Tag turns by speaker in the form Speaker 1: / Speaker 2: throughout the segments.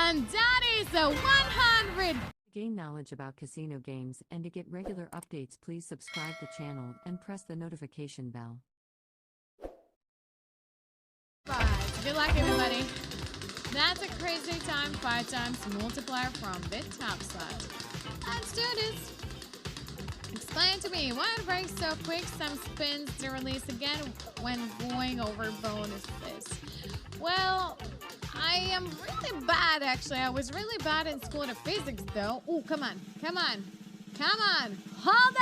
Speaker 1: And that is a 100.
Speaker 2: To gain knowledge about casino games and to get regular updates, please subscribe the channel and press the notification bell.
Speaker 1: Good luck, everybody. That's a crazy time 5 times multiplier from the top slot. Let's do this. Explain to me why it breaks so quick. Some spins to release again when going over bonuses. Well, I am really bad, actually. I was really bad in school at physics, though. Oh, come on, come on, come on. Hold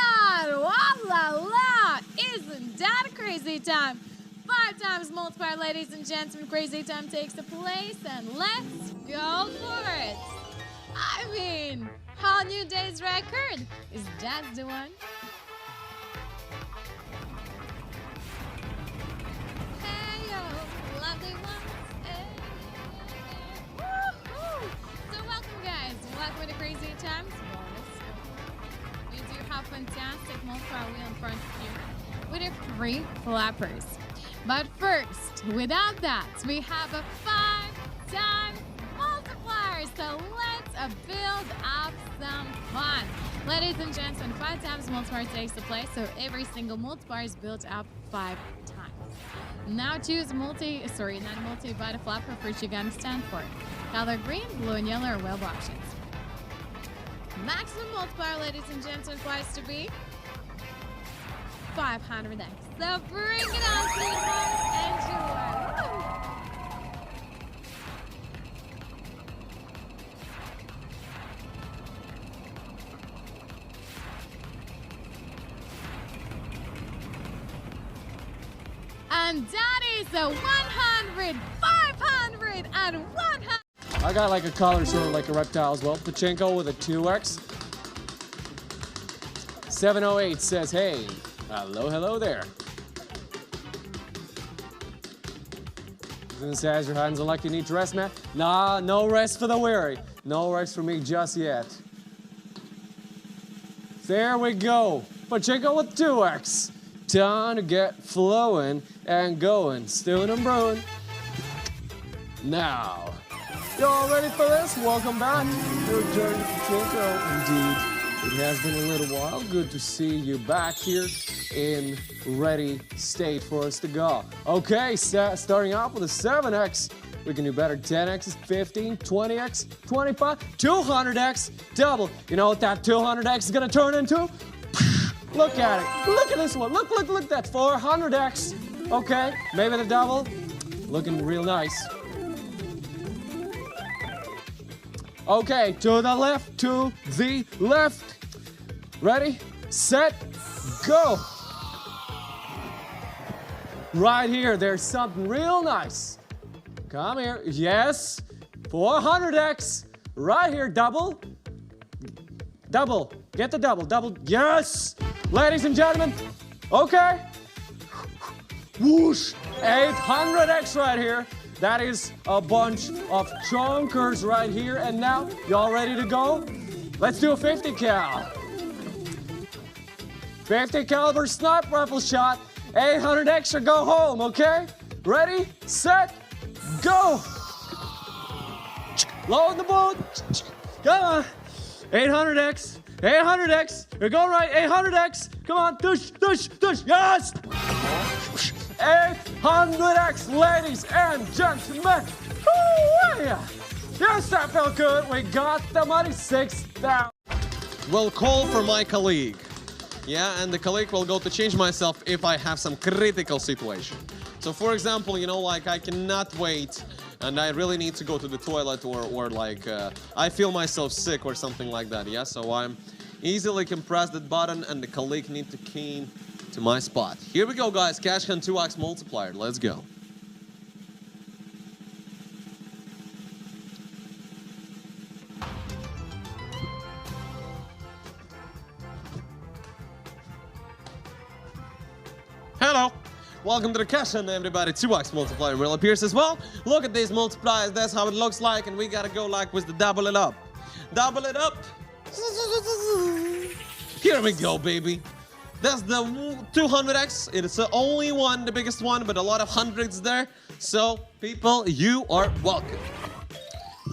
Speaker 1: on. Wa la la. Isn't that a crazy time? 5 times multiplier, ladies and gentlemen. Crazy time takes the place, and let's go for it. I mean, how new day's record? Is that the one? Hey, yo, lovely ones. Hey. Woo-hoo. So welcome, guys. Welcome to Crazy Times bonus. We do have fantastic multiplier wheel in front of you with the 3 flappers. But first, without that, we have a 5-time multiplier. So let's build up some fun. Ladies and gentlemen, 5 times multiplier takes the place, so every single multiplier is built up 5 times. Now choose not multi, but a flapper for which you're gonna stand for. Color green, blue, and yellow are web options. Maximum multiplier, ladies and gentlemen, twice to be 500x. So bring it on, sweetheart. Enjoy. Woo! And that is a 100, 500, and 100.
Speaker 3: I got like a collar sort of like a reptile as well. Pachenko with a 2x. 708 says, hey, hello there. And says your hands are like you need to rest, man. Nah, no rest for the weary. No rest for me just yet. There we go. Pachenko with 2x. Time to get flowing and going. Stewing and brewing. Now, y'all ready for this? Welcome back to Return to Pachenko. Indeed. It has been a little while. Good to see you back here in ready state for us to go. Okay, starting off with a 7x. We can do better. 10x, 15, 20x, 25, 200x, double. You know what that 200x is going to turn into? Look at it. Look at this one. Look, that 400x. Okay, maybe the double. Looking real nice. Okay, to the left, to the left. Ready, set, go. Right here, there's something real nice. Come here, yes. 400x, right here, double. Double, get the double, yes. Ladies and gentlemen, okay. Whoosh, 800x right here. That is a bunch of chonkers right here. And now, y'all ready to go? Let's do a 50 cal. 50 caliber sniper rifle shot. 800 extra, go home, okay? Ready, set, go. Load the boat. Come on. 800x, 800x. You're going right, 800x. Come on, tush, yes. 800x, ladies and gentlemen. Woo, yeah. Yes, that felt good. We got the money, 6,000.
Speaker 4: Will call for my colleague. Yeah, and the colleague will go to change myself if I have some critical situation. So for example, you know, like I cannot wait and I really need to go to the toilet or like I feel myself sick or something like that. Yeah, so I'm easily can press that button and the colleague need to key to my spot. Here we go, guys. Cash Hunt 2x multiplier. Let's go. Hello. Welcome to the Cash Hunt, everybody. 2x multiplier will appears as well. Look at these multipliers. That's how it looks like. And we gotta go like with the double it up. Double it up. Here we go, baby. That's the 200x. It is the only one, the biggest one, but a lot of hundreds there. So, people, you are welcome.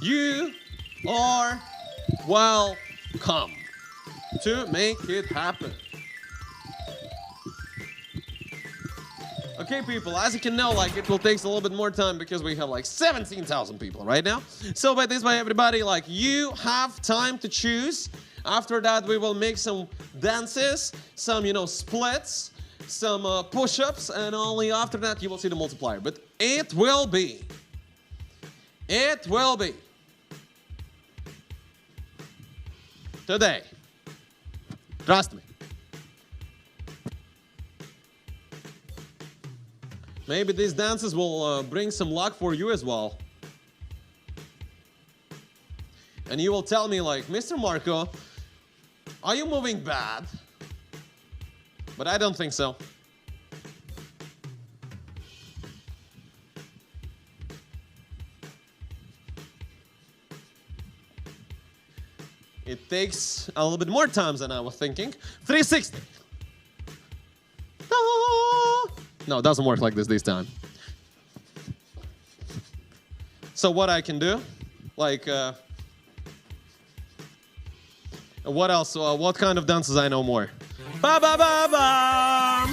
Speaker 4: You are welcome to make it happen. Okay, people, as you can know, like, it will take a little bit more time because we have like 17,000 people right now. So by this way, everybody, like, you have time to choose. After that, we will make some dances, some, splits, some push-ups, and only after that you will see the multiplier. But it will be today. Trust me. Maybe these dances will bring some luck for you as well. And you will tell me like, Mr. Marco, are you moving bad? But I don't think so. It takes a little bit more time than I was thinking. 360. No, it doesn't work like this time. So what I can do, like, what else? What kind of dances I know more? Ba ba ba ba.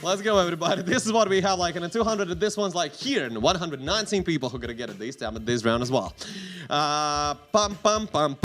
Speaker 4: Let's go, everybody. This is what we have, like in a 200. And this one's like here, and 119 people who are gonna get it this time at this round as well. Pum pum pum.